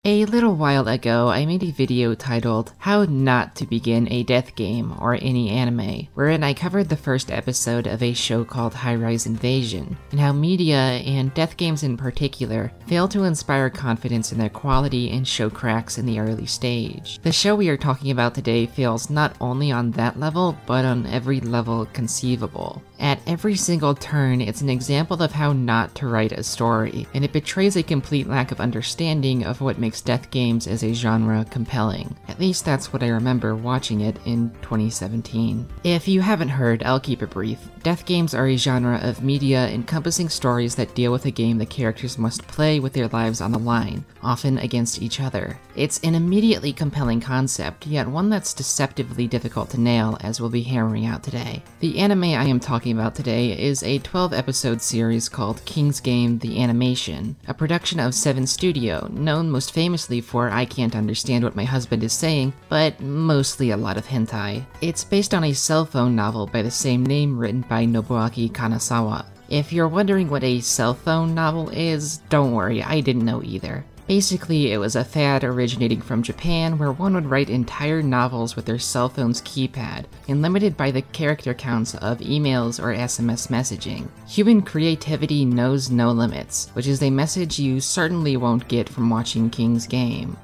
A little while ago, I made a video titled How Not to Begin a Death Game or Any Anime, wherein I covered the first episode of a show called High-Rise Invasion, and how media, and death games in particular, fail to inspire confidence in their quality and show cracks in the early stage. The show we are talking about today fails not only on that level, but on every level conceivable. At every single turn, it's an example of how not to write a story, and it betrays a complete lack of understanding of what makes death games as a genre compelling. At least that's what I remember watching it in 2017. If you haven't heard, I'll keep it brief. Death games are a genre of media encompassing stories that deal with a game the characters must play with their lives on the line, often against each other. It's an immediately compelling concept, yet one that's deceptively difficult to nail, as we'll be hammering out today. The anime I am talking about today is a 12-episode series called King's Game: The Animation, a production of Seven Studio, known most famously for I Can't Understand What My Husband Is Saying, but mostly a lot of hentai. It's based on a cell phone novel by the same name written by Nobuaki Kanazawa. If you're wondering what a cell phone novel is, don't worry, I didn't know either. Basically, it was a fad originating from Japan where one would write entire novels with their cell phone's keypad, and limited by the character counts of emails or SMS messaging. Human creativity knows no limits, which is a message you certainly won't get from watching King's Game.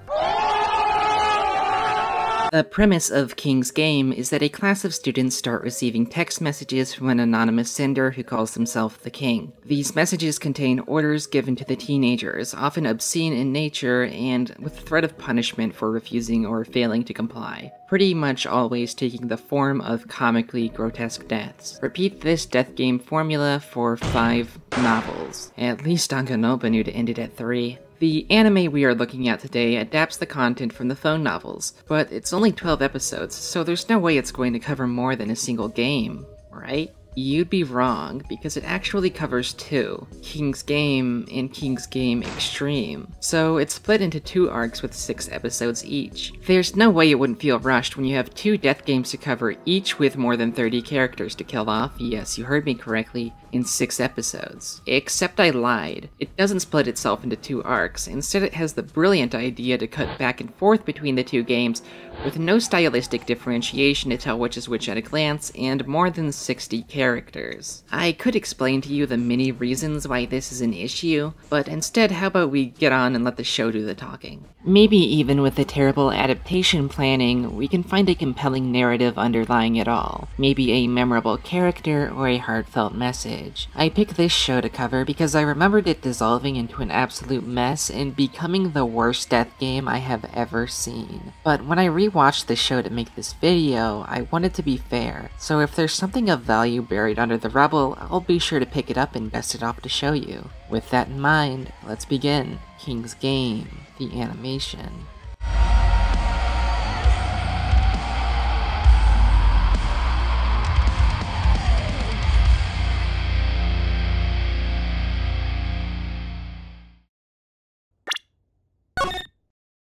The premise of King's Game is that a class of students start receiving text messages from an anonymous sender who calls himself the King. These messages contain orders given to the teenagers, often obscene in nature and with threat of punishment for refusing or failing to comply, pretty much always taking the form of comically grotesque deaths. Repeat this death game formula for 5 novels. At least Danganronpa ended at 3. The anime we are looking at today adapts the content from the phone novels, but it's only 12 episodes, so there's no way it's going to cover more than a single game, right? You'd be wrong, because it actually covers 2, King's Game and King's Game Extreme, so it's split into 2 arcs with 6 episodes each. There's no way it wouldn't feel rushed when you have 2 death games to cover, each with more than 30 characters to kill off, yes, you heard me correctly, in 6 episodes. Except I lied. It doesn't split itself into 2 arcs, instead it has the brilliant idea to cut back and forth between the 2 games, with no stylistic differentiation to tell which is which at a glance, and more than 60 characters. I could explain to you the many reasons why this is an issue, but instead how about we get on and let the show do the talking. Maybe even with the terrible adaptation planning, we can find a compelling narrative underlying it all. Maybe a memorable character or a heartfelt message. I picked this show to cover because I remembered it dissolving into an absolute mess and becoming the worst death game I have ever seen. But when I rewatched the show to make this video, I wanted to be fair, so if there's something of value buried under the rubble, I'll be sure to pick it up and dust it off to show you. With that in mind, let's begin. King's Game: The Animation.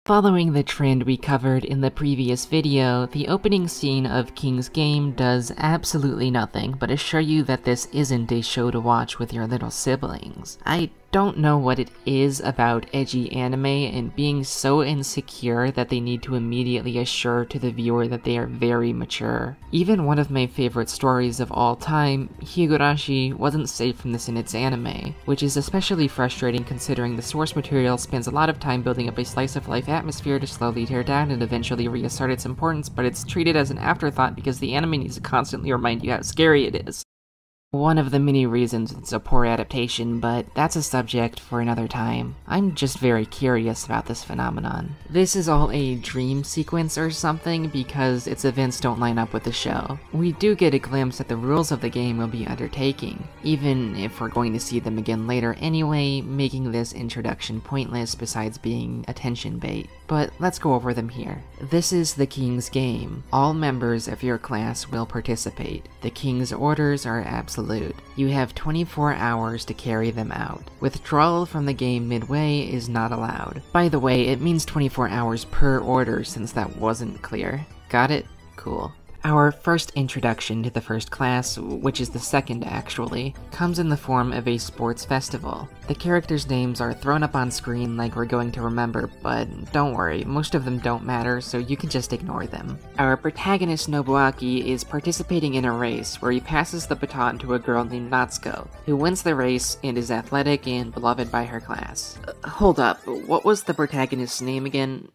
Following the trend we covered in the previous video, the opening scene of King's Game does absolutely nothing but assure you that this isn't a show to watch with your little siblings. I don't know what it is about edgy anime and being so insecure that they need to immediately assure to the viewer that they are very mature. Even one of my favorite stories of all time, Higurashi, wasn't safe from this in its anime, which is especially frustrating considering the source material spends a lot of time building up a slice-of-life atmosphere to slowly tear down and eventually reassert its importance, but it's treated as an afterthought because the anime needs to constantly remind you how scary it is. One of the many reasons it's a poor adaptation, but that's a subject for another time. I'm just very curious about this phenomenon. This is all a dream sequence or something because its events don't line up with the show. We do get a glimpse at the rules of the game we'll be undertaking, even if we're going to see them again later anyway, making this introduction pointless besides being attention bait. But let's go over them here. This is the King's Game. All members of your class will participate. The King's orders are absolute. You have 24 hours to carry them out. Withdrawal from the game midway is not allowed. By the way, it means 24 hours per order since that wasn't clear. Got it? Cool. Our first introduction to the first class, which is the second actually, comes in the form of a sports festival. The characters' names are thrown up on screen like we're going to remember, but don't worry, most of them don't matter, so you can just ignore them. Our protagonist Nobuaki is participating in a race where he passes the baton to a girl named Natsuko, who wins the race and is athletic and beloved by her class. Hold up, what was the protagonist's name again?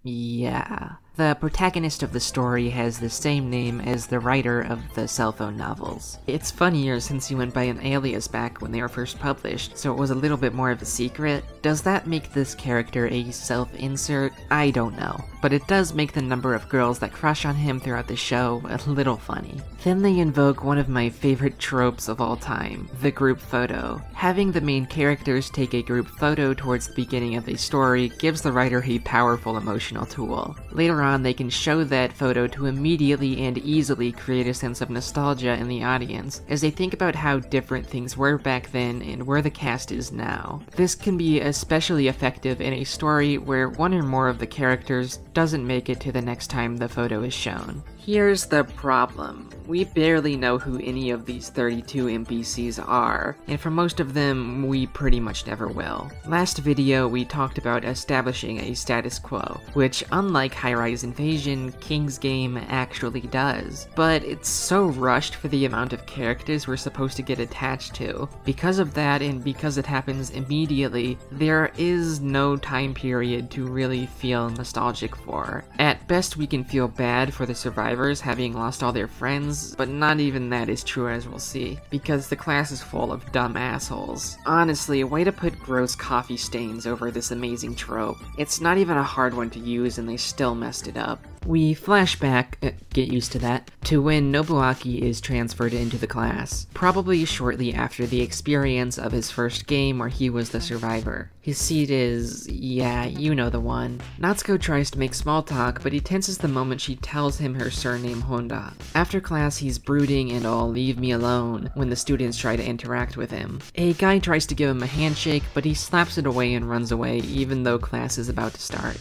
Yeah. The protagonist of the story has the same name as the writer of the cell phone novels. It's funnier since he went by an alias back when they were first published, so it was a little bit more of a secret. Does that make this character a self-insert? I don't know, but it does make the number of girls that crush on him throughout the show a little funny. Then they invoke one of my favorite tropes of all time, the group photo. Having the main characters take a group photo towards the beginning of a story gives the writer a powerful emotional tool. Later on, they can show that photo to immediately and easily create a sense of nostalgia in the audience, as they think about how different things were back then and where the cast is now. This can be especially effective in a story where one or more of the characters doesn't make it to the next time the photo is shown. Here's the problem. We barely know who any of these 32 NPCs are, and for most of them, we pretty much never will. Last video, we talked about establishing a status quo, which unlike High-Rise Invasion, King's Game actually does, but it's so rushed for the amount of characters we're supposed to get attached to. Because of that, and because it happens immediately, there is no time period to really feel nostalgic for. At best, we can feel bad for the survivors having lost all their friends, but not even that is true, as we'll see, because the class is full of dumb assholes. Honestly, way to put gross coffee stains over this amazing trope. It's not even a hard one to use and they still messed it up. We flash back, get used to that, to when Nobuaki is transferred into the class, probably shortly after the experience of his first game where he was the survivor. His seat is, yeah, you know the one. Natsuko tries to make small talk, but he tenses the moment she tells him her surname Honda. After class, he's brooding and all leave me alone when the students try to interact with him. A guy tries to give him a handshake, but he slaps it away and runs away even though class is about to start.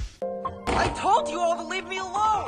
I told you all to leave me alone!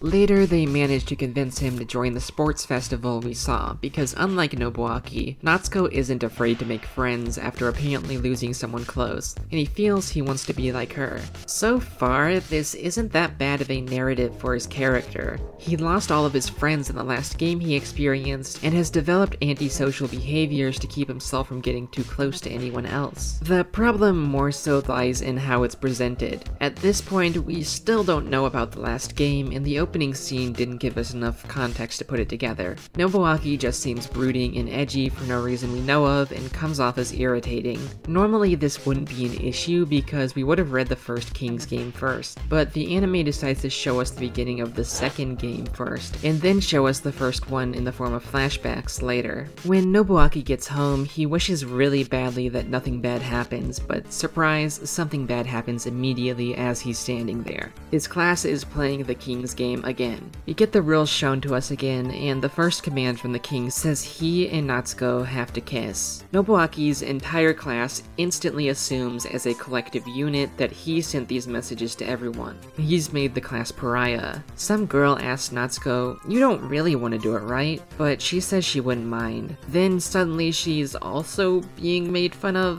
Later, they manage to convince him to join the sports festival we saw, because unlike Nobuaki, Natsuko isn't afraid to make friends after apparently losing someone close, and he feels he wants to be like her. So far, this isn't that bad of a narrative for his character. He lost all of his friends in the last game he experienced, and has developed antisocial behaviors to keep himself from getting too close to anyone else. The problem more so lies in how it's presented. At this point, we still don't know about the last game, and the opening scene didn't give us enough context to put it together. Nobuaki just seems brooding and edgy for no reason we know of, and comes off as irritating. Normally this wouldn't be an issue because we would have read the first King's Game first, but the anime decides to show us the beginning of the second game first, and then show us the first one in the form of flashbacks later. When Nobuaki gets home, he wishes really badly that nothing bad happens, but surprise, something bad happens immediately as he's standing there. His class is playing the King's Game again. We get the rules shown to us again, and the first command from the king says he and Natsuko have to kiss. Nobuaki's entire class instantly assumes as a collective unit that he sent these messages to everyone. He's made the class pariah. Some girl asks Natsuko, "You don't really want to do it, right?" But she says she wouldn't mind. Then suddenly she's also being made fun of.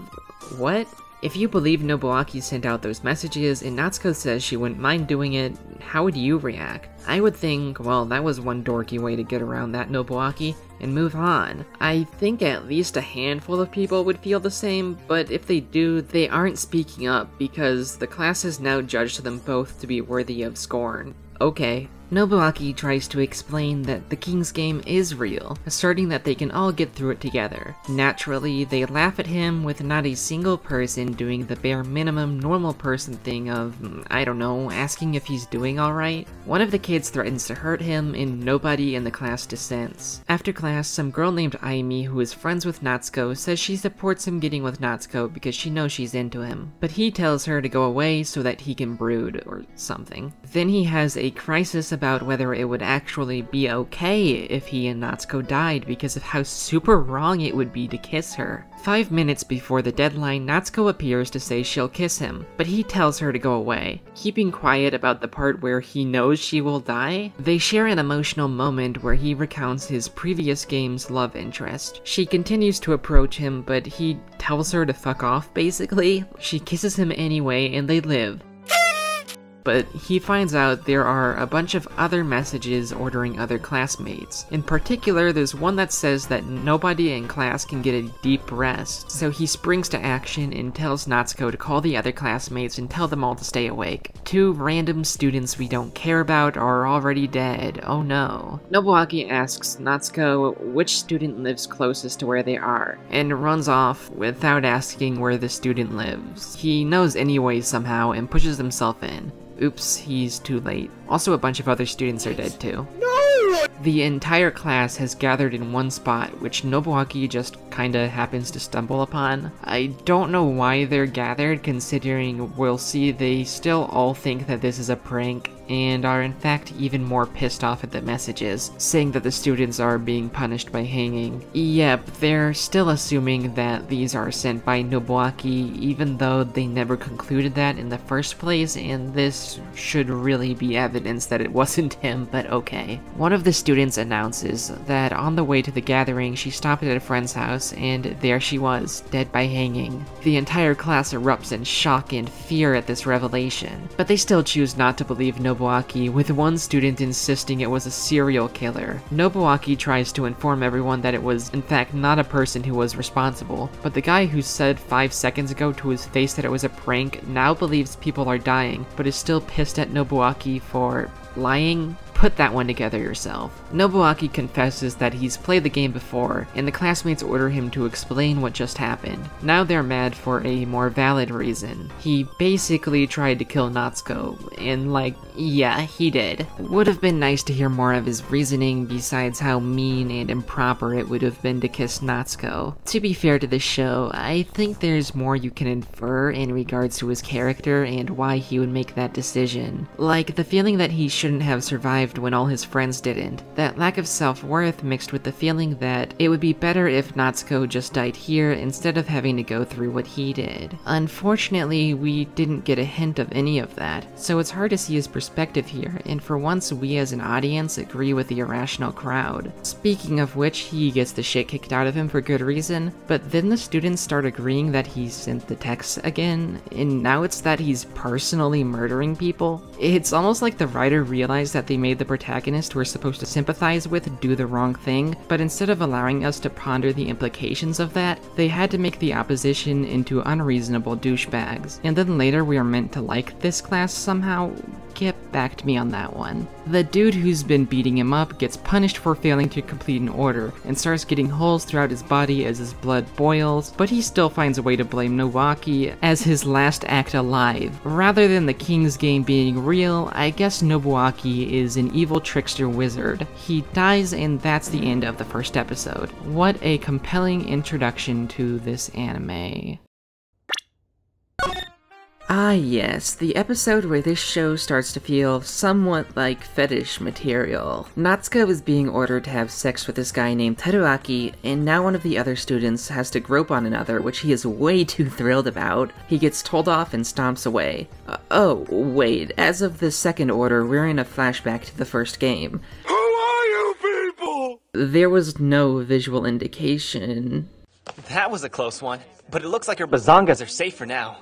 What? If you believe Nobuaki sent out those messages and Natsuko says she wouldn't mind doing it, how would you react? I would think, well, that was one dorky way to get around that, Nobuaki, and move on. I think at least a handful of people would feel the same, but if they do, they aren't speaking up because the class has now judged them both to be worthy of scorn. Okay. Nobuaki tries to explain that the King's Game is real, asserting that they can all get through it together. Naturally, they laugh at him with not a single person doing the bare minimum normal person thing of, I don't know, asking if he's doing alright. One of the kids threatens to hurt him, and nobody in the class dissents. After class, some girl named Aimi, who is friends with Natsuko, says she supports him getting with Natsuko because she knows she's into him. But he tells her to go away so that he can brood, or something. Then he has a crisis about whether it would actually be okay if he and Natsuko died because of how super wrong it would be to kiss her. 5 minutes before the deadline, Natsuko appears to say she'll kiss him, but he tells her to go away, keeping quiet about the part where he knows she will die. They share an emotional moment where he recounts his previous game's love interest. She continues to approach him, but he tells her to fuck off, basically. She kisses him anyway, and they live. But he finds out there are a bunch of other messages ordering other classmates. In particular, there's one that says that nobody in class can get a deep rest, so he springs to action and tells Natsuko to call the other classmates and tell them all to stay awake. 2 random students we don't care about are already dead, oh no. Nobuaki asks Natsuko which student lives closest to where they are, and runs off without asking where the student lives. He knows anyway somehow and pushes himself in. Oops, he's too late. Also, a bunch of other students are dead too. No! The entire class has gathered in one spot, which Nobuaki just kinda happens to stumble upon. I don't know why they're gathered, considering we'll see they still all think that this is a prank, and are in fact even more pissed off at the messages, saying that the students are being punished by hanging. Yep, they're still assuming that these are sent by Nobuaki, even though they never concluded that in the first place, and this should really be evidence that it wasn't him, but okay. One of the students announces that on the way to the gathering, she stopped at a friend's house, and there she was, dead by hanging. The entire class erupts in shock and fear at this revelation, but they still choose not to believe Nobuaki, with one student insisting it was a serial killer. Nobuaki tries to inform everyone that it was in fact not a person who was responsible, but the guy who said 5 seconds ago to his face that it was a prank now believes people are dying, but is still pissed at Nobuaki for lying? Put that one together yourself. Nobuaki confesses that he's played the game before, and the classmates order him to explain what just happened. Now they're mad for a more valid reason. He basically tried to kill Natsuko, and like, yeah, he did. Would have been nice to hear more of his reasoning besides how mean and improper it would have been to kiss Natsuko. To be fair to the show, I think there's more you can infer in regards to his character and why he would make that decision. Like, the feeling that he shouldn't have survived when all his friends didn't. That lack of self-worth mixed with the feeling that it would be better if Natsuko just died here instead of having to go through what he did. Unfortunately, we didn't get a hint of any of that, so it's hard to see his perspective here, and for once we as an audience agree with the irrational crowd. Speaking of which, he gets the shit kicked out of him for good reason, but then the students start agreeing that he sent the texts again, and now it's that he's personally murdering people. It's almost like the writer realized that they made the protagonist we're supposed to sympathize with do the wrong thing, but instead of allowing us to ponder the implications of that, they had to make the opposition into unreasonable douchebags. And then later we are meant to like this class somehow? Get back to me on that one. The dude who's been beating him up gets punished for failing to complete an order, and starts getting holes throughout his body as his blood boils, but he still finds a way to blame Nobuaki as his last act alive. Rather than the King's Game being real, I guess Nobuaki is an evil trickster wizard. He dies, and that's the end of the first episode. What a compelling introduction to this anime. Ah yes, the episode where this show starts to feel somewhat like fetish material. Natsuko is being ordered to have sex with this guy named Teruaki, and now one of the other students has to grope on another, which he is way too thrilled about. He gets told off and stomps away. Oh, wait, as of the second order, we're in a flashback to the first game. Who are you people? There was no visual indication. That was a close one, but it looks like our bazongas are safe for now.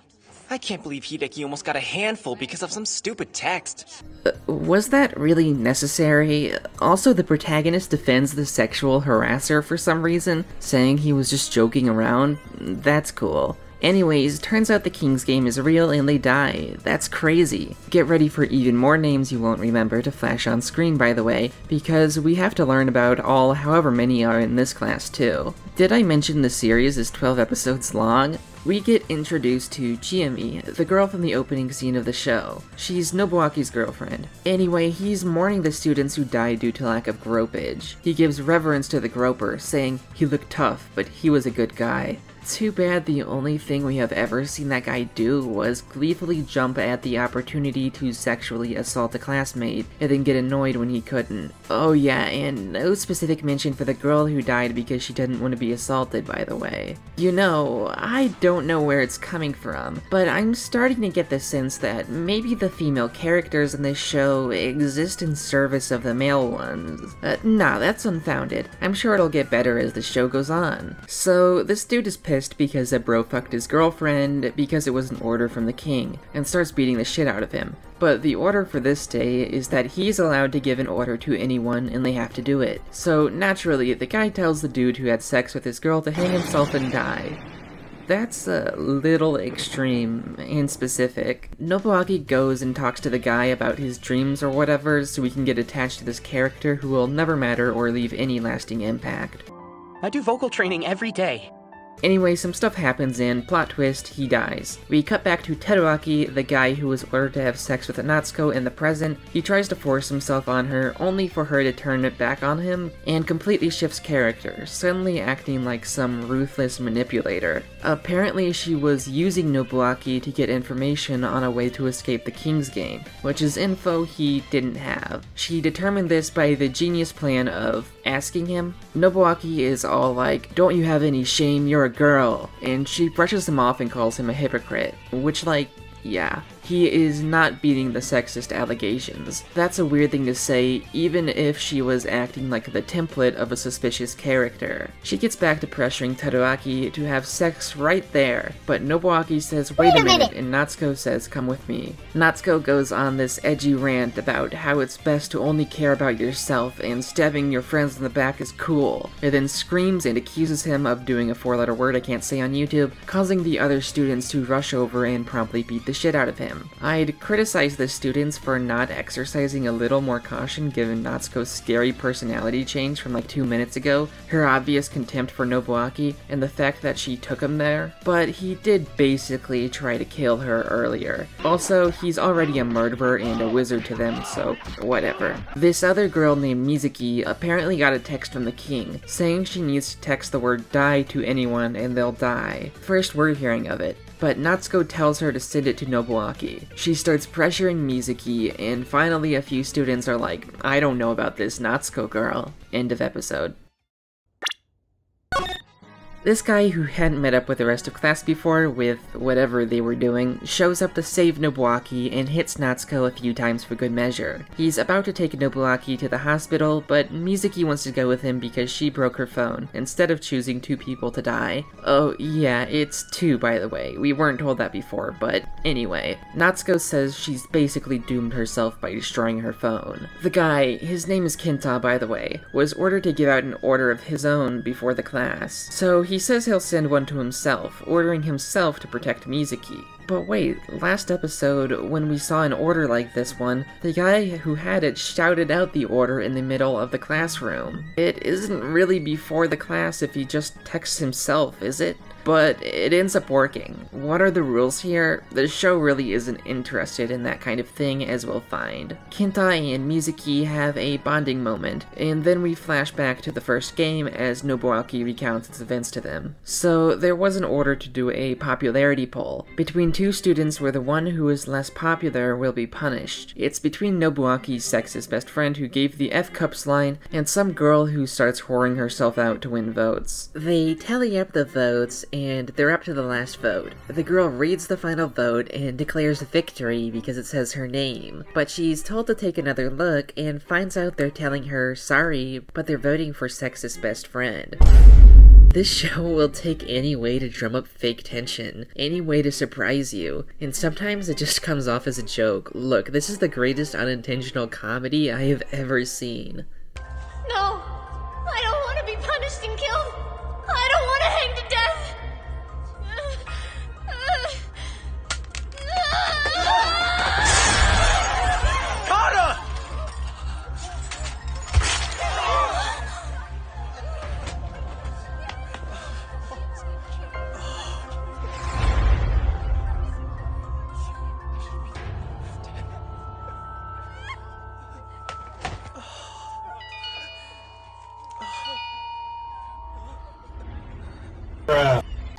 I can't believe Hideki almost got a handful because of some stupid text. Was that really necessary? Also, the protagonist defends the sexual harasser for some reason, saying he was just joking around. That's cool. Anyways, turns out the King's Game is real and they die. That's crazy. Get ready for even more names you won't remember to flash on screen, by the way, because we have to learn about all however many are in this class too. Did I mention the series is 12 episodes long? We get introduced to Chiemi, the girl from the opening scene of the show. She's Nobuaki's girlfriend. Anyway, he's mourning the students who died due to lack of gropage. He gives reverence to the groper, saying he looked tough, but he was a good guy. Too bad the only thing we have ever seen that guy do was gleefully jump at the opportunity to sexually assault a classmate, and then get annoyed when he couldn't. Oh yeah, and no specific mention for the girl who died because she didn't want to be assaulted, by the way. You know, I don't know where it's coming from, but I'm starting to get the sense that maybe the female characters in this show exist in service of the male ones. Nah, that's unfounded. I'm sure it'll get better as the show goes on. So, this dude is pissed because a bro fucked his girlfriend because it was an order from the king, and starts beating the shit out of him. But the order for this day is that he's allowed to give an order to anyone and they have to do it. So naturally, the guy tells the dude who had sex with his girl to hang himself and die. That's a little extreme and specific. Nobuaki goes and talks to the guy about his dreams or whatever so we can get attached to this character who will never matter or leave any lasting impact. I do vocal training every day. Anyway, some stuff happens and, plot twist, he dies. We cut back to Teruaki, the guy who was ordered to have sex with Natsuko in the present. He tries to force himself on her, only for her to turn it back on him, and completely shifts character, suddenly acting like some ruthless manipulator. Apparently she was using Nobuaki to get information on a way to escape the King's Game, which is info he didn't have. She determined this by the genius plan of asking him. Nobuaki is all like, "Don't you have any shame, you're a girl," and she brushes him off and calls him a hypocrite, which, like, yeah. He is not beating the sexist allegations. That's a weird thing to say, even if she was acting like the template of a suspicious character. She gets back to pressuring Teruaki to have sex right there, but Nobuaki says, "Wait a minute," and Natsuko says, "Come with me." Natsuko goes on this edgy rant about how it's best to only care about yourself and stabbing your friends in the back is cool, and then screams and accuses him of doing a 4-letter word I can't say on YouTube, causing the other students to rush over and promptly beat the shit out of him. I'd criticize the students for not exercising a little more caution given Natsuko's scary personality change from like 2 minutes ago, her obvious contempt for Nobuaki, and the fact that she took him there, but he did basically try to kill her earlier. Also, he's already a murderer and a wizard to them, so whatever. This other girl named Mizuki apparently got a text from the king, saying she needs to text the word "die" to anyone and they'll die. First we're hearing of it. But Natsuko tells her to send it to Nobuaki. She starts pressuring Mizuki, and finally a few students are like, "I don't know about this Natsuko girl." End of episode. This guy, who hadn't met up with the rest of class before, with whatever they were doing, shows up to save Nobuaki and hits Natsuko a few times for good measure. He's about to take Nobuaki to the hospital, but Mizuki wants to go with him because she broke her phone, instead of choosing 2 people to die. Oh yeah, it's 2 by the way, we weren't told that before, but anyway. Natsuko says she's basically doomed herself by destroying her phone. The guy, his name is Kenta by the way, was ordered to give out an order of his own before the class, so he says he'll send one to himself, ordering himself to protect Mizuki. But wait, last episode, when we saw an order like this one, the guy who had it shouted out the order in the middle of the classroom. It isn't really before the class if he just texts himself, is it? But it ends up working. What are the rules here? The show really isn't interested in that kind of thing, as we'll find. Kenta and Mizuki have a bonding moment, and then we flash back to the first game as Nobuaki recounts its events to them. So there was an order to do a popularity poll between 2 students where the one who is less popular will be punished. It's between Nobuaki's sexist best friend who gave the F-cups line and some girl who starts whoring herself out to win votes. They tally up the votes, and they're up to the last vote. The girl reads the final vote and declares victory because it says her name, but she's told to take another look and finds out they're telling her, "Sorry, but they're voting for sexist best friend." This show will take any way to drum up fake tension, any way to surprise you, and sometimes it just comes off as a joke. Look, this is the greatest unintentional comedy I have ever seen. No! I don't want to be punished and killed! I don't want to hang to death! Kata!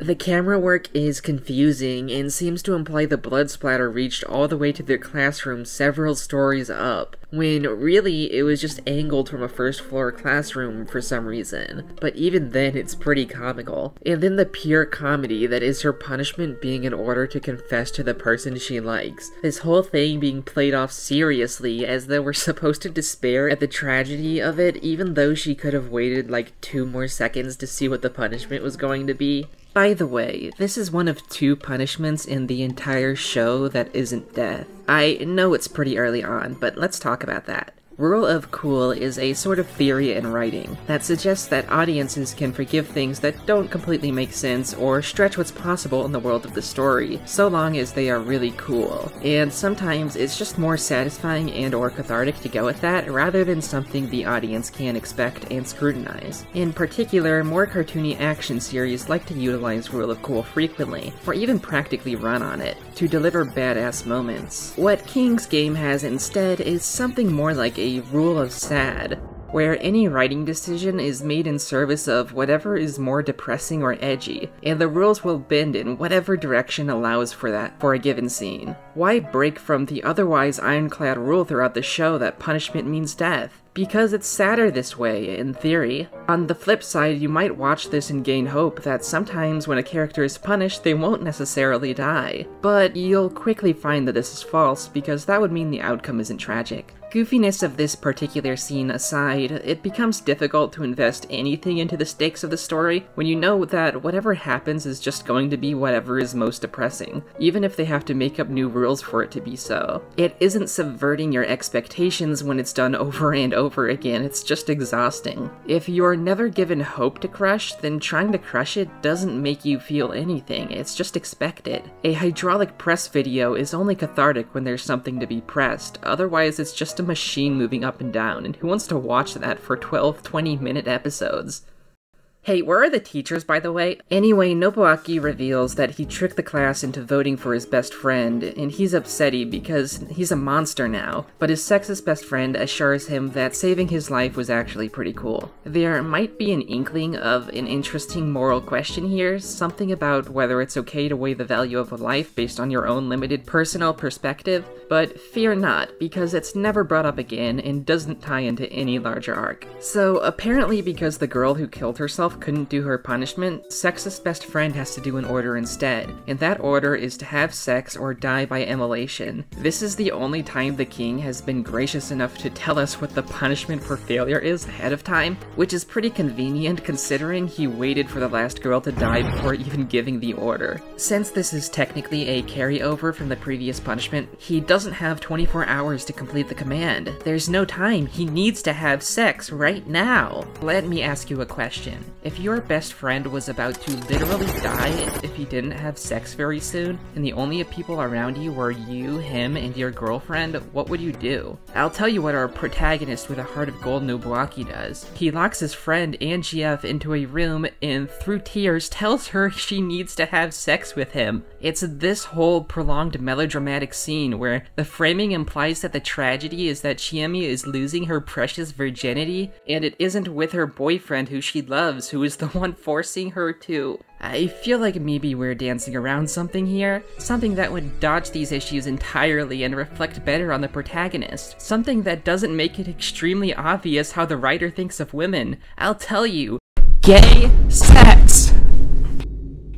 The camera work is confusing and seems to imply the blood splatter reached all the way to their classroom several stories up, when really it was just angled from a first floor classroom for some reason. But even then it's pretty comical. And then the pure comedy that is her punishment being in order to confess to the person she likes. This whole thing being played off seriously as though we're supposed to despair at the tragedy of it, even though she could have waited like 2 more seconds to see what the punishment was going to be. By the way, this is one of 2 punishments in the entire show that isn't death. I know it's pretty early on, but let's talk about that. Rule of cool is a sort of theory in writing that suggests that audiences can forgive things that don't completely make sense or stretch what's possible in the world of the story, so long as they are really cool. And sometimes it's just more satisfying and or cathartic to go with that, rather than something the audience can expect and scrutinize. In particular, more cartoony action series like to utilize Rule of Cool frequently, or even practically run on it, to deliver badass moments. What King's Game has instead is something more like a rule of sad, where any writing decision is made in service of whatever is more depressing or edgy, and the rules will bend in whatever direction allows for that for a given scene. Why break from the otherwise ironclad rule throughout the show that punishment means death? Because it's sadder this way, in theory. On the flip side, you might watch this and gain hope that sometimes when a character is punished, they won't necessarily die. But you'll quickly find that this is false, because that would mean the outcome isn't tragic. Goofiness of this particular scene aside, it becomes difficult to invest anything into the stakes of the story when you know that whatever happens is just going to be whatever is most depressing, even if they have to make up new rules for it to be so. It isn't subverting your expectations when it's done over and over again, it's just exhausting. If you're never given hope to crush, then trying to crush it doesn't make you feel anything, it's just expected. A hydraulic press video is only cathartic when there's something to be pressed, otherwise it's just a machine moving up and down, and who wants to watch that for 12-20 minute episodes? Hey, where are the teachers, by the way? Anyway, Nobuaki reveals that he tricked the class into voting for his best friend, and he's upsetty because he's a monster now, but his sexist best friend assures him that saving his life was actually pretty cool. There might be an inkling of an interesting moral question here, something about whether it's okay to weigh the value of a life based on your own limited personal perspective, but fear not, because it's never brought up again and doesn't tie into any larger arc. So apparently because the girl who killed herself couldn't do her punishment, sexist best friend has to do an order instead, and that order is to have sex or die by immolation. This is the only time the king has been gracious enough to tell us what the punishment for failure is ahead of time, which is pretty convenient considering he waited for the last girl to die before even giving the order. Since this is technically a carryover from the previous punishment, he doesn't have 24 hours to complete the command. There's no time, he needs to have sex right now. Let me ask you a question. If your best friend was about to literally die if he didn't have sex very soon, and the only people around you were you, him, and your girlfriend, what would you do? I'll tell you what our protagonist with a heart of gold Nobuaki does. He locks his friend and GF into a room and through tears tells her she needs to have sex with him. It's this whole prolonged melodramatic scene where the framing implies that the tragedy is that Chiemi is losing her precious virginity, and it isn't with her boyfriend who she loves who is the one forcing her to. I feel like maybe we're dancing around something here, something that would dodge these issues entirely and reflect better on the protagonist, something that doesn't make it extremely obvious how the writer thinks of women. I'll tell you, gay sex!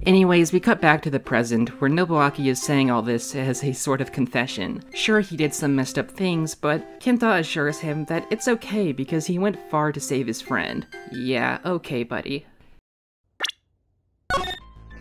Anyways, we cut back to the present, where Nobuaki is saying all this as a sort of confession. Sure, he did some messed up things, but Kenta assures him that it's okay because he went far to save his friend. Yeah, okay, buddy.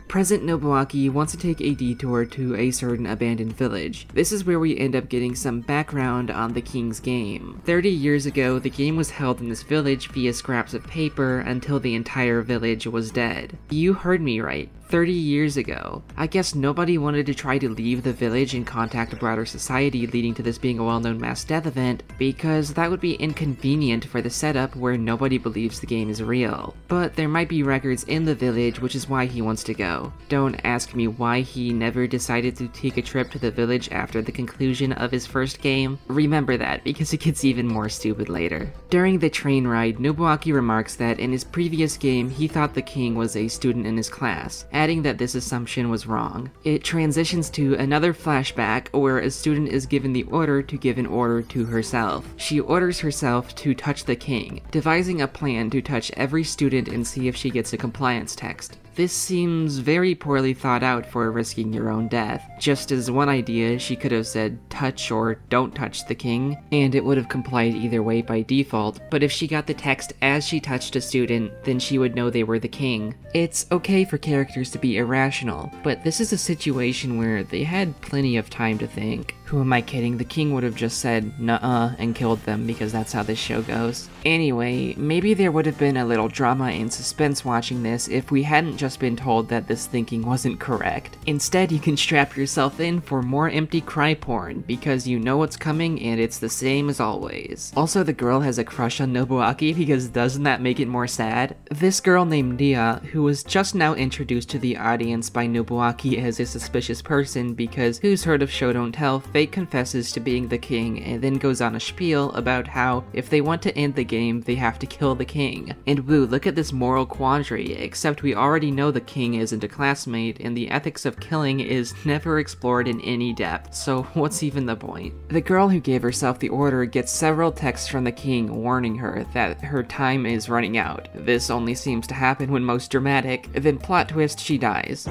Present Nobuaki wants to take a detour to a certain abandoned village. This is where we end up getting some background on the King's Game. 30 years ago, the game was held in this village via scraps of paper until the entire village was dead. You heard me right. 30 years ago. I guess nobody wanted to try to leave the village and contact broader society, leading to this being a well-known mass death event, because that would be inconvenient for the setup where nobody believes the game is real. But there might be records in the village, which is why he wants to go. Don't ask me why he never decided to take a trip to the village after the conclusion of his first game. Remember that, because it gets even more stupid later. During the train ride, Nobuaki remarks that in his previous game he thought the king was a student in his class. adding that this assumption was wrong. It transitions to another flashback where a student is given the order to give an order to herself. She orders herself to touch the king, devising a plan to touch every student and see if she gets a compliance text. This seems very poorly thought out for risking your own death. Just as one idea, she could have said touch or don't touch the king, and it would have complied either way by default, but if she got the text as she touched a student, then she would know they were the king. It's okay for characters to be irrational, but this is a situation where they had plenty of time to think. Who am I kidding? The king would have just said nuh-uh and killed them because that's how this show goes. Anyway, maybe there would have been a little drama and suspense watching this if we hadn't just been told that this thinking wasn't correct. Instead, you can strap yourself in for more empty cry porn because you know what's coming and it's the same as always. Also, the girl has a crush on Nobuaki because doesn't that make it more sad? This girl named Ria, who was just now introduced to the audience by Nobuaki as a suspicious person because who's heard of show don't tell, fake confesses to being the king and then goes on a spiel about how if they want to end the game, they have to kill the king. And woo, look at this moral quandary, except we already know the king isn't a classmate and the ethics of killing is never explored in any depth, so what's even the point? The girl who gave herself the order gets several texts from the king warning her that her time is running out. This only seems to happen when most dramatic, then plot twist, she dies.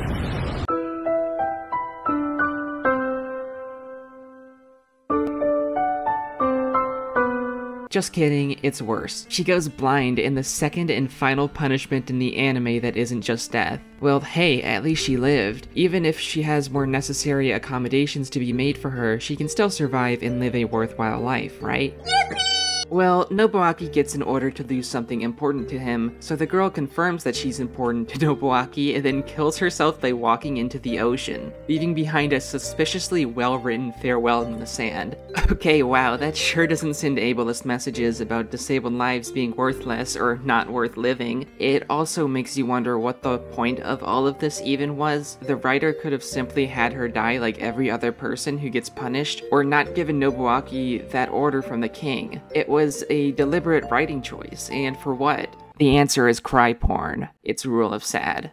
Just kidding, it's worse. She goes blind in the second and final punishment in the anime that isn't just death. Well, hey, at least she lived. Even if she has more necessary accommodations to be made for her, she can still survive and live a worthwhile life, right? Yippee! Well, Nobuaki gets an order to do something important to him, so the girl confirms that she's important to Nobuaki and then kills herself by walking into the ocean, leaving behind a suspiciously well-written farewell in the sand. Okay, wow, that sure doesn't send ableist messages about disabled lives being worthless or not worth living. It also makes you wonder what the point of all of this even was. The writer could have simply had her die like every other person who gets punished, or not given Nobuaki that order from the king. It was a deliberate writing choice, and for what? The answer is cry porn. It's rule of sad.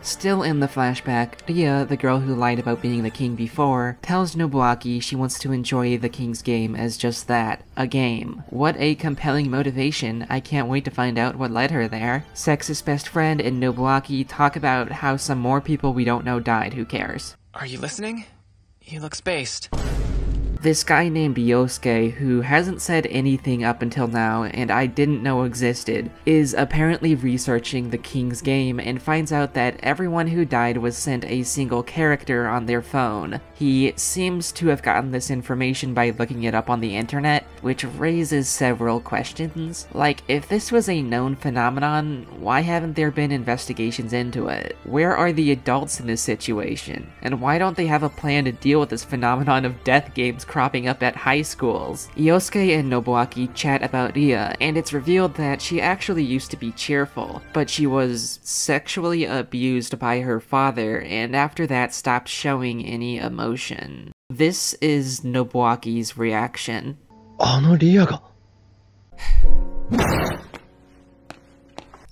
Still in the flashback, Ria, the girl who lied about being the king before, tells Nobuaki she wants to enjoy the king's game as just that, a game. What a compelling motivation. I can't wait to find out what led her there. Sex's best friend and Nobuaki talk about how some more people we don't know died, who cares? Are you listening? You look spaced. This guy named Yosuke, who hasn't said anything up until now and I didn't know existed, is apparently researching the king's game and finds out that everyone who died was sent a single character on their phone. He seems to have gotten this information by looking it up on the internet, which raises several questions. Like, if this was a known phenomenon, why haven't there been investigations into it? Where are the adults in this situation? And why don't they have a plan to deal with this phenomenon of death games cropping up at high schools? Yosuke and Nobuaki chat about Ria, and it's revealed that she actually used to be cheerful, but she was sexually abused by her father, and after that stopped showing any emotion. This is Nobuaki's reaction. あのリアが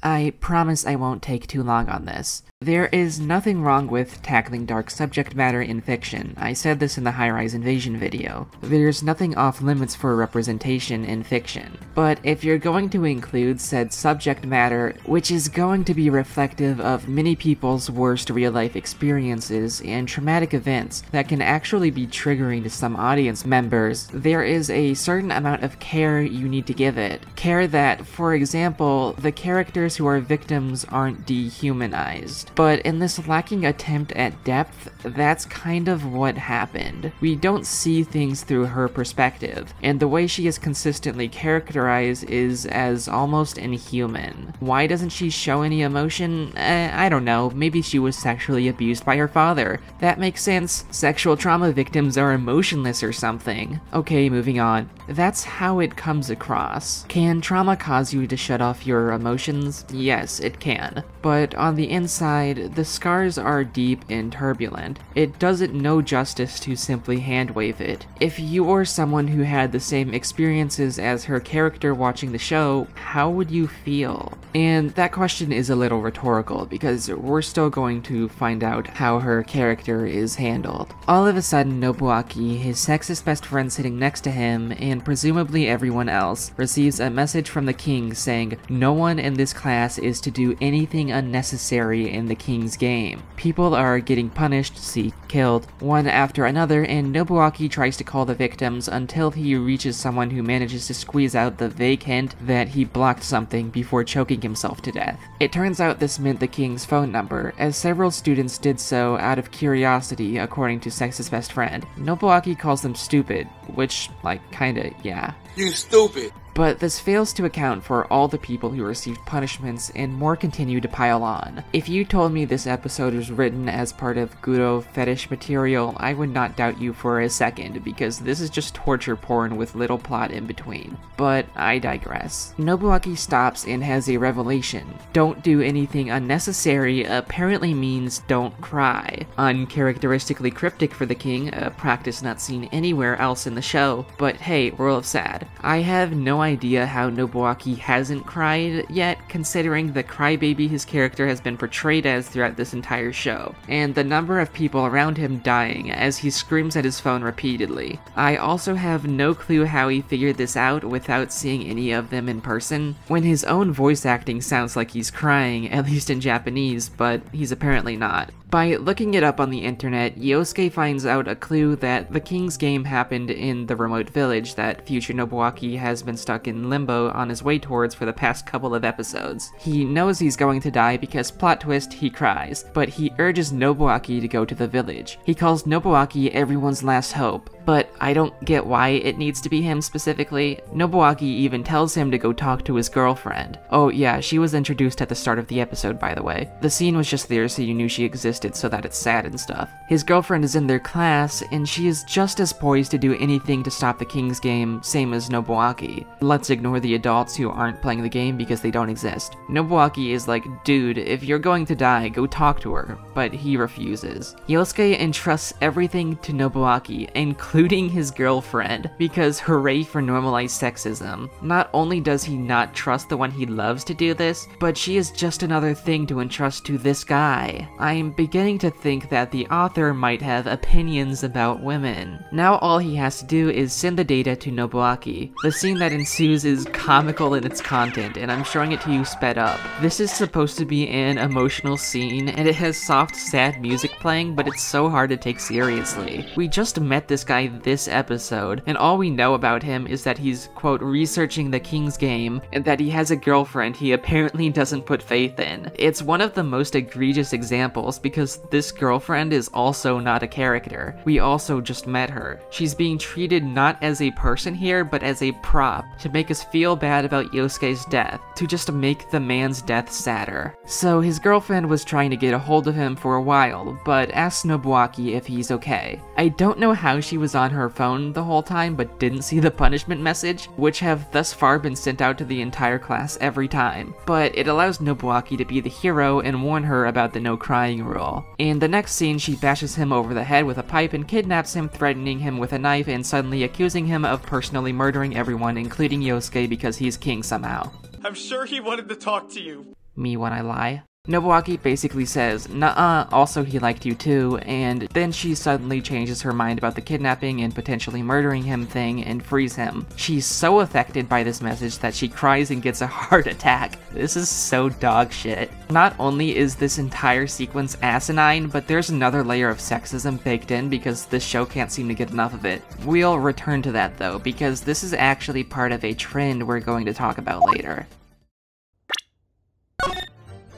I promise I won't take too long on this. There is nothing wrong with tackling dark subject matter in fiction. I said this in the High-Rise Invasion video. There's nothing off limits for representation in fiction. But if you're going to include said subject matter, which is going to be reflective of many people's worst real-life experiences and traumatic events that can actually be triggering to some audience members, there is a certain amount of care you need to give it. Care that, for example, the characters who are victims aren't dehumanized. But in this lacking attempt at depth, that's kind of what happened. We don't see things through her perspective, and the way she is consistently characterized is as almost inhuman. Why doesn't she show any emotion? I don't know, maybe she was sexually abused by her father. That makes sense. Sexual trauma victims are emotionless or something. Okay, moving on. That's how it comes across. Can trauma cause you to shut off your emotions? Yes, it can. But on the inside, aside, the scars are deep and turbulent. It does it no justice to simply hand-wave it. If you were someone who had the same experiences as her character watching the show, how would you feel? And that question is a little rhetorical, because we're still going to find out how her character is handled. All of a sudden, Nobuaki, his sexist best friend sitting next to him, and presumably everyone else, receives a message from the king saying no one in this class is to do anything unnecessary in the king's game. People are getting punished, see killed, one after another, and Nobuaki tries to call the victims until he reaches someone who manages to squeeze out the vague hint that he blocked something before choking himself to death. It turns out this meant the king's phone number, as several students did so out of curiosity, according to Sex's best friend. Nobuaki calls them stupid, which, like, kinda, yeah. You stupid! But this fails to account for all the people who received punishments, and more continue to pile on. If you told me this episode was written as part of Guro fetish material, I would not doubt you for a second, because this is just torture porn with little plot in between. But I digress. Nobuaki stops and has a revelation. Don't do anything unnecessary apparently means don't cry. Uncharacteristically cryptic for the king, a practice not seen anywhere else in the show, but hey, World of Sad. I have no idea how Nobuaki hasn't cried yet, considering the crybaby his character has been portrayed as throughout this entire show, and the number of people around him dying as he screams at his phone repeatedly. I also have no clue how he figured this out without seeing any of them in person, when his own voice acting sounds like he's crying, at least in Japanese, but he's apparently not. By looking it up on the internet, Yosuke finds out a clue that the king's game happened in the remote village that future Nobuaki has been stuck in limbo on his way towards for the past couple of episodes. He knows he's going to die because, plot twist, he cries, but he urges Nobuaki to go to the village. He calls Nobuaki everyone's last hope, but I don't get why it needs to be him specifically. Nobuaki even tells him to go talk to his girlfriend. Oh yeah, she was introduced at the start of the episode, by the way. The scene was just there so you knew she existed so that it's sad and stuff. His girlfriend is in their class, and she is just as poised to do anything to stop the king's game, same as Nobuaki. Let's ignore the adults who aren't playing the game because they don't exist. Nobuaki is like, dude, if you're going to die, go talk to her, but he refuses. Yosuke entrusts everything to Nobuaki, including his girlfriend, because hooray for normalized sexism. Not only does he not trust the one he loves to do this, but she is just another thing to entrust to this guy. I'm beginning to think that the author might have opinions about women. Now all he has to do is send the data to Nobuaki. The scene that ensues is comical in its content, and I'm showing it to you sped up. This is supposed to be an emotional scene, and it has soft, sad music playing, but it's so hard to take seriously. We just met this guy this episode, and all we know about him is that he's, quote, researching the king's game, and that he has a girlfriend he apparently doesn't put faith in. It's one of the most egregious examples because this girlfriend is also not a character. We also just met her. She's being treated not as a person here, but as a prop, to make us feel bad about Yosuke's death, to just make the man's death sadder. So his girlfriend was trying to get a hold of him for a while, but asked Nobuaki if he's okay. I don't know how she was on her phone the whole time, but didn't see the punishment message, which have thus far been sent out to the entire class every time. But it allows Nobuaki to be the hero and warn her about the no crying rule. In the next scene, she bashes him over the head with a pipe and kidnaps him, threatening him with a knife and suddenly accusing him of personally murdering everyone, including Yosuke, because he's king somehow. I'm sure he wanted to talk to you. Me when I lie? Nobuaki basically says, "Nuh-uh, also he liked you too," and then she suddenly changes her mind about the kidnapping and potentially murdering him thing and frees him. She's so affected by this message that she cries and gets a heart attack. This is so dog shit. Not only is this entire sequence asinine, but there's another layer of sexism baked in because this show can't seem to get enough of it. We'll return to that though, because this is actually part of a trend we're going to talk about later.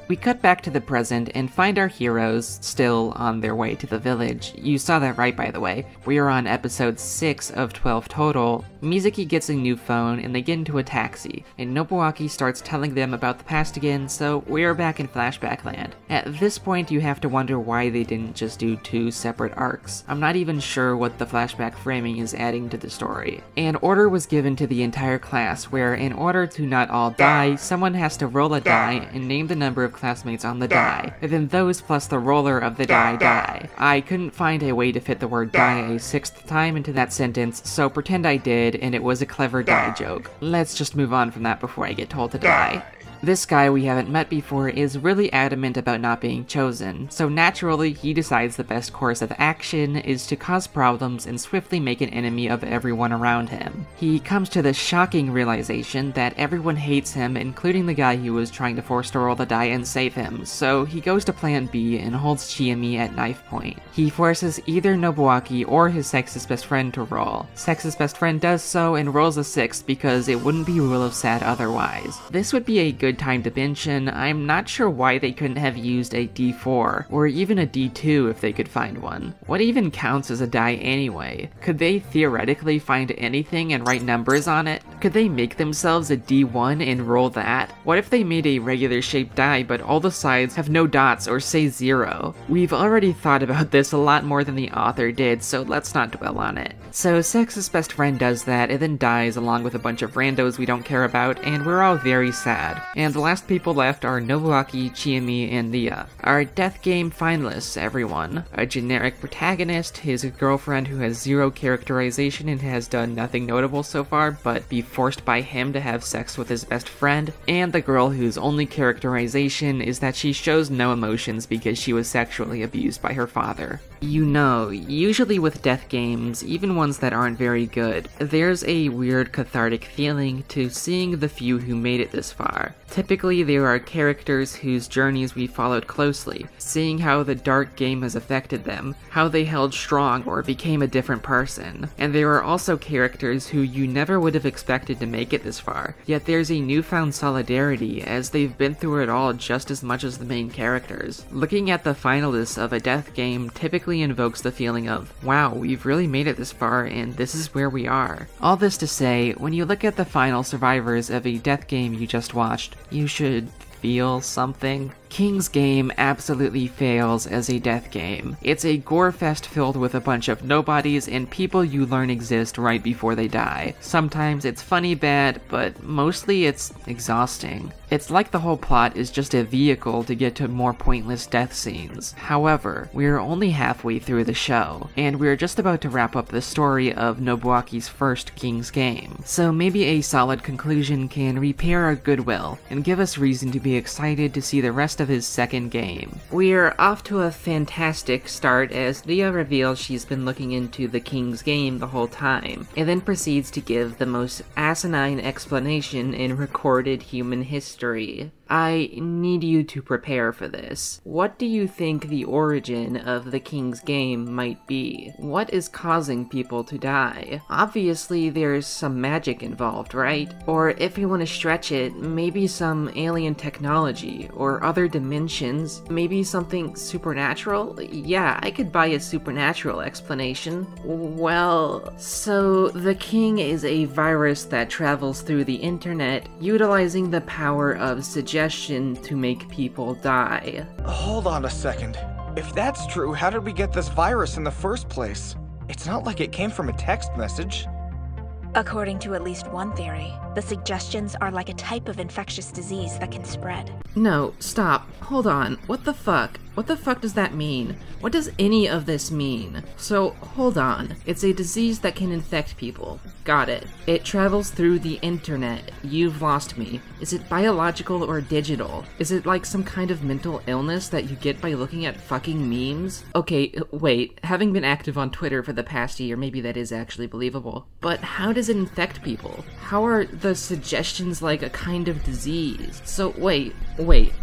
We cut back to the present and find our heroes still on their way to the village. You saw that right, by the way. We are on episode 6 of 12 total. Mizuki gets a new phone and they get into a taxi, and Nobuaki starts telling them about the past again, so we are back in flashback land. At this point, you have to wonder why they didn't just do 2 separate arcs. I'm not even sure what the flashback framing is adding to the story. An order was given to the entire class where, in order to not all die, someone has to roll a die and name the number of classmates on the die, and then those plus the roller of the die. I couldn't find a way to fit the word die a 6th time into that sentence, so pretend I did, and it was a clever die joke. Let's just move on from that before I get told to die. This guy we haven't met before is really adamant about not being chosen, so naturally he decides the best course of action is to cause problems and swiftly make an enemy of everyone around him. He comes to the shocking realization that everyone hates him, including the guy he was trying to force to roll the die and save him, so he goes to plan B and holds Chiyomi at knife point. He forces either Nobuaki or his sexist best friend to roll. Sexist best friend does so and rolls a 6 because it wouldn't be Rule of Sad otherwise. This would be a good time to mention, I'm not sure why they couldn't have used a D4, or even a D2 if they could find one. What even counts as a die anyway? Could they theoretically find anything and write numbers on it? Could they make themselves a D1 and roll that? What if they made a regular shaped die but all the sides have no dots or say 0? We've already thought about this a lot more than the author did, so let's not dwell on it. So Sex's best friend does that and then dies along with a bunch of randos we don't care about, and we're all very sad. And the last people left are Nobuaki, Chiyomi, and Nia. Our Death Game finalists, everyone. A generic protagonist, his girlfriend who has 0 characterization and has done nothing notable so far but be forced by him to have sex with his best friend, and the girl whose only characterization is that she shows no emotions because she was sexually abused by her father. You know, usually with death games, even ones that aren't very good, there's a weird cathartic feeling to seeing the few who made it this far. Typically, there are characters whose journeys we followed closely, seeing how the dark game has affected them, how they held strong or became a different person. And there are also characters who you never would have expected to make it this far, yet there's a newfound solidarity as they've been through it all just as much as the main characters. Looking at the finalists of a death game typically invokes the feeling of, wow, we've really made it this far and this is where we are. All this to say, when you look at the final survivors of a death game you just watched, you should feel something. King's Game absolutely fails as a death game. It's a gore fest filled with a bunch of nobodies and people you learn exist right before they die. Sometimes it's funny bad, but mostly it's exhausting. It's like the whole plot is just a vehicle to get to more pointless death scenes. However, we're only halfway through the show, and we're just about to wrap up the story of Nobuaki's first King's Game. So maybe a solid conclusion can repair our goodwill and give us reason to be excited to see the rest of his second game. We're off to a fantastic start as Nia reveals she's been looking into the King's Game the whole time, and then proceeds to give the most asinine explanation in recorded human history. I need you to prepare for this. What do you think the origin of the King's Game might be? What is causing people to die? Obviously there's some magic involved, right? Or if you want to stretch it, maybe some alien technology, or other dimensions, maybe something supernatural? Yeah, I could buy a supernatural explanation. Well, so the King is a virus that travels through the internet, utilizing the power of suggestion to make people die. Hold on a second. If that's true, how did we get this virus in the first place? It's not like it came from a text message. According to at least one theory, the suggestions are like a type of infectious disease that can spread. No, stop. Hold on. What the fuck? What the fuck does that mean? What does any of this mean? So, hold on. It's a disease that can infect people. Got it. It travels through the internet. You've lost me. Is it biological or digital? Is it like some kind of mental illness that you get by looking at fucking memes? Okay, wait. Having been active on Twitter for the past year, maybe that is actually believable. But how does it infect people? How are the suggestions like a kind of disease? So, wait.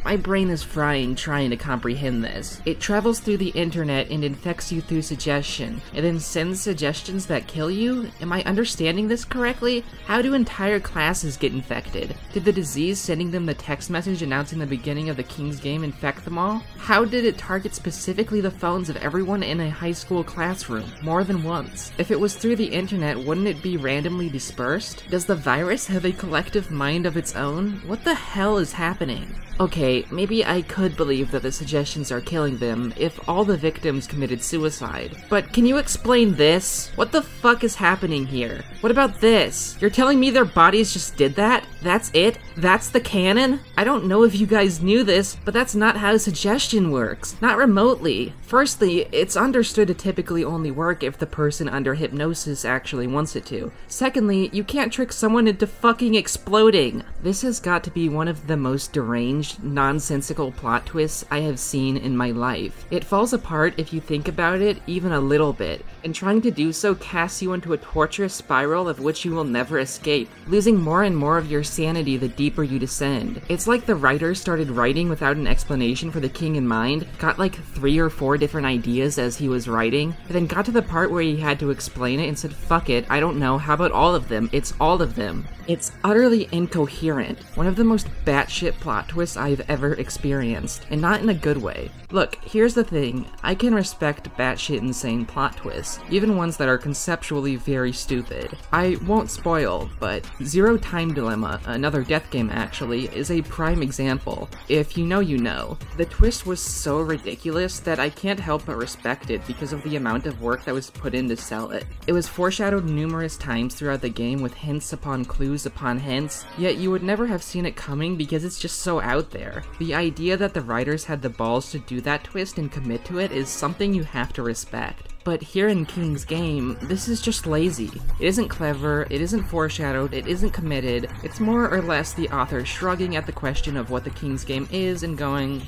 My brain is frying trying to comprehend this. It travels through the internet and infects you through suggestion, and then sends suggestions that kill you? Am I understanding this correctly? How do entire classes get infected? Did the disease sending them the text message announcing the beginning of the King's Game infect them all? How did it target specifically the phones of everyone in a high school classroom, more than once? If it was through the internet, wouldn't it be randomly dispersed? Does the virus have a collective mind of its own? What the hell is happening? Okay, maybe I could believe that the suggestions are killing them if all the victims committed suicide. But can you explain this? What the fuck is happening here? What about this? You're telling me their bodies just did that? That's it? That's the canon? I don't know if you guys knew this, but that's not how suggestion works. Not remotely. Firstly, it's understood to typically only work if the person under hypnosis actually wants it to. Secondly, you can't trick someone into fucking exploding. This has got to be one of the most deranged, nonsensical plot twists I have seen in my life. It falls apart if you think about it even a little bit, and trying to do so casts you into a torturous spiral of which you will never escape, losing more and more of your sanity the deeper you descend. It's like the writer started writing without an explanation for the king in mind, got like 3 or 4 different ideas as he was writing, and then got to the part where he had to explain it and said, fuck it, I don't know, how about all of them? It's all of them. It's utterly incoherent. One of the most batshit plot twists I've ever experienced, and not in a good way. Look, here's the thing, I can respect batshit insane plot twists, even ones that are conceptually very stupid. I won't spoil, but Zero Time Dilemma, another death game actually, is a prime example. If you know, you know. The twist was so ridiculous that I can't help but respect it because of the amount of work that was put in to sell it. It was foreshadowed numerous times throughout the game with hints upon clues upon hints, yet you would never have seen it coming because it's just so out there. The idea that the writers had the balls to do that twist and commit to it is something you have to respect. But here in King's Game, this is just lazy. It isn't clever, it isn't foreshadowed, it isn't committed. It's more or less the author shrugging at the question of what the King's Game is and going,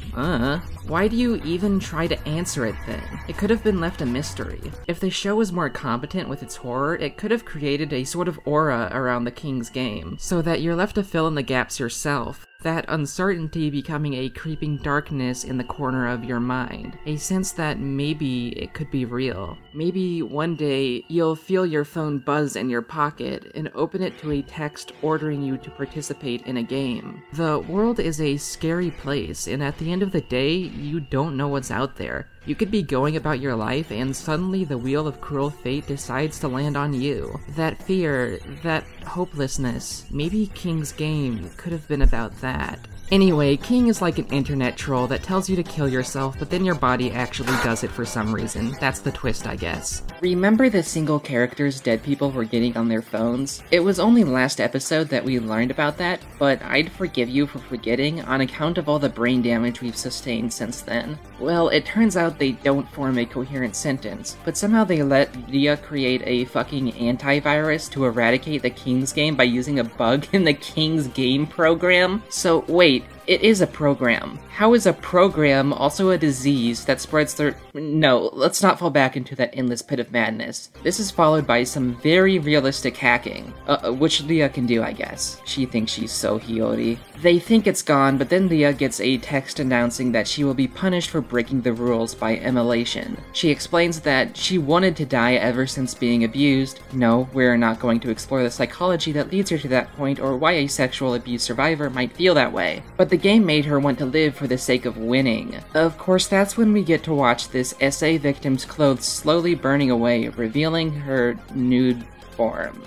why do you even try to answer it then? It could have been left a mystery. If the show was more competent with its horror, it could have created a sort of aura around the King's Game, so that you're left to fill in the gaps yourself. That uncertainty becoming a creeping darkness in the corner of your mind. A sense that maybe it could be real. Maybe one day you'll feel your phone buzz in your pocket and open it to a text ordering you to participate in a game. The world is a scary place, and at the end of the day, you don't know what's out there. You could be going about your life and suddenly the wheel of cruel fate decides to land on you. That fear, that hopelessness, maybe King's Game could have been about that. Anyway, King is like an internet troll that tells you to kill yourself, but then your body actually does it for some reason. That's the twist, I guess. Remember the single characters dead people were getting on their phones? It was only last episode that we learned about that, but I'd forgive you for forgetting on account of all the brain damage we've sustained since then. Well, it turns out they don't form a coherent sentence, but somehow they let Leah create a fucking antivirus to eradicate the King's Game by using a bug in the King's Game program? So wait, it is a program. How is a program also a disease that spreads through— No, let's not fall back into that endless pit of madness. This is followed by some very realistic hacking, which Leah can do, I guess. She thinks she's so Hiyori. They think it's gone, but then Leah gets a text announcing that she will be punished for breaking the rules by immolation. She explains that she wanted to die ever since being abused. No, we're not going to explore the psychology that leads her to that point or why a sexual abuse survivor might feel that way. But the game made her want to live for the sake of winning. Of course, that's when we get to watch this SA victim's clothes slowly burning away, revealing her nude form.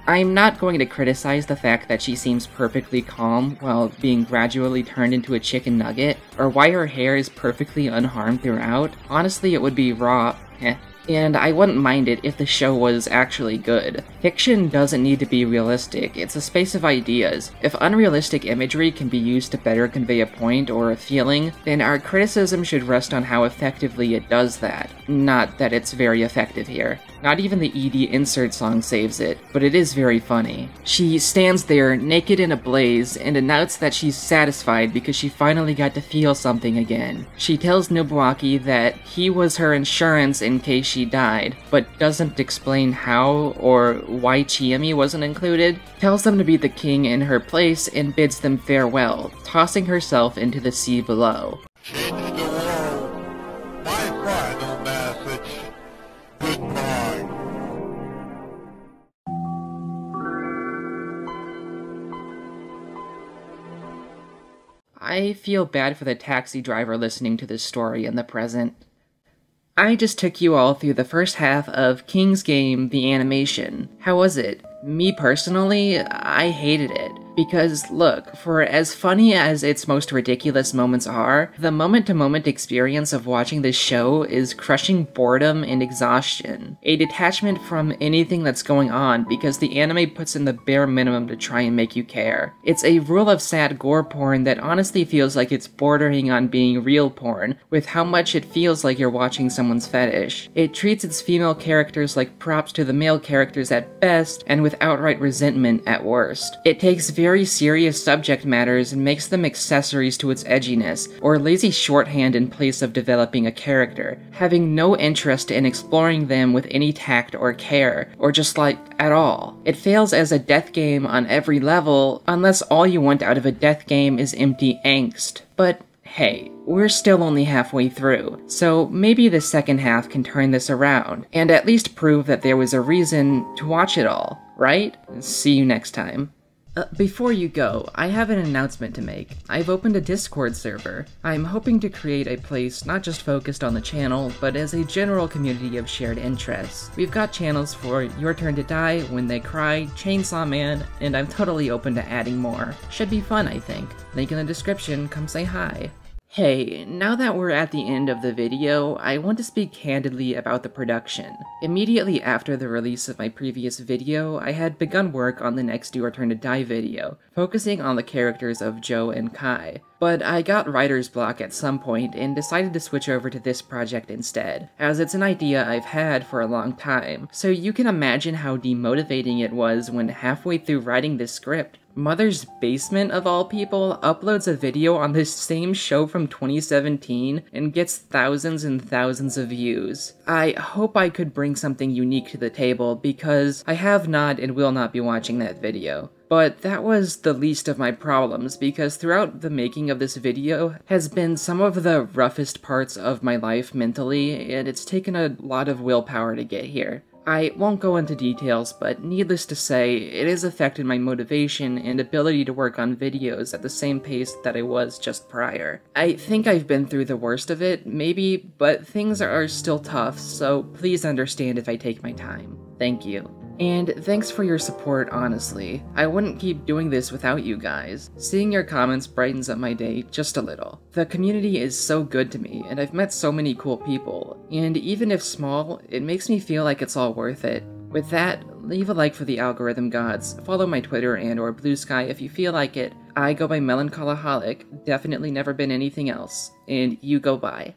I'm not going to criticize the fact that she seems perfectly calm while being gradually turned into a chicken nugget, or why her hair is perfectly unharmed throughout. Honestly, it would be raw. And I wouldn't mind it if the show was actually good. Fiction doesn't need to be realistic, it's a space of ideas. If unrealistic imagery can be used to better convey a point or a feeling, then our criticism should rest on how effectively it does that. Not that it's very effective here. Not even the ED insert song saves it, but it is very funny. She stands there, naked in a blaze, and announces that she's satisfied because she finally got to feel something again. She tells Nobuaki that he was her insurance in case she died, but doesn't explain how or why Chiyomi wasn't included, tells them to be the king in her place, and bids them farewell, tossing herself into the sea below. I feel bad for the taxi driver listening to this story in the present. I just took you all through the first half of King's Game, the animation. How was it? Me personally, I hated it. Because, look, for as funny as its most ridiculous moments are, the moment-to-moment experience of watching this show is crushing boredom and exhaustion. A detachment from anything that's going on because the anime puts in the bare minimum to try and make you care. It's a rule of sad gore porn that honestly feels like it's bordering on being real porn, with how much it feels like you're watching someone's fetish. It treats its female characters like props to the male characters at best, and with outright resentment at worst. It takes very serious subject matters and makes them accessories to its edginess, or lazy shorthand in place of developing a character, having no interest in exploring them with any tact or care, or just like, at all. It fails as a death game on every level, unless all you want out of a death game is empty angst. But hey, we're still only halfway through, so maybe the second half can turn this around, and at least prove that there was a reason to watch it all, right? See you next time. Before you go, I have an announcement to make. I've opened a Discord server. I'm hoping to create a place not just focused on the channel, but as a general community of shared interests. We've got channels for Your Turn to Die, When They Cry, Chainsaw Man, and I'm totally open to adding more. Should be fun, I think. Link in the description, come say hi. Hey, now that we're at the end of the video, I want to speak candidly about the production. Immediately after the release of my previous video, I had begun work on the next Your Turn to Die video, focusing on the characters of Joe and Kai. But I got writer's block at some point and decided to switch over to this project instead, as it's an idea I've had for a long time, so you can imagine how demotivating it was when halfway through writing this script, Mother's Basement, of all people, uploads a video on this same show from 2017 and gets thousands and thousands of views. I hope I could bring something unique to the table, because I have not and will not be watching that video. But that was the least of my problems, because throughout the making of this video has been some of the roughest parts of my life mentally, and it's taken a lot of willpower to get here. I won't go into details, but needless to say, it has affected my motivation and ability to work on videos at the same pace that I was just prior. I think I've been through the worst of it, maybe, but things are still tough, so please understand if I take my time. Thank you. And thanks for your support, honestly. I wouldn't keep doing this without you guys. Seeing your comments brightens up my day just a little. The community is so good to me, and I've met so many cool people, and even if small, it makes me feel like it's all worth it. With that, leave a like for the algorithm gods, follow my Twitter and or Blue Sky if you feel like it. I go by Melancholiholic, definitely never been anything else, and you go by.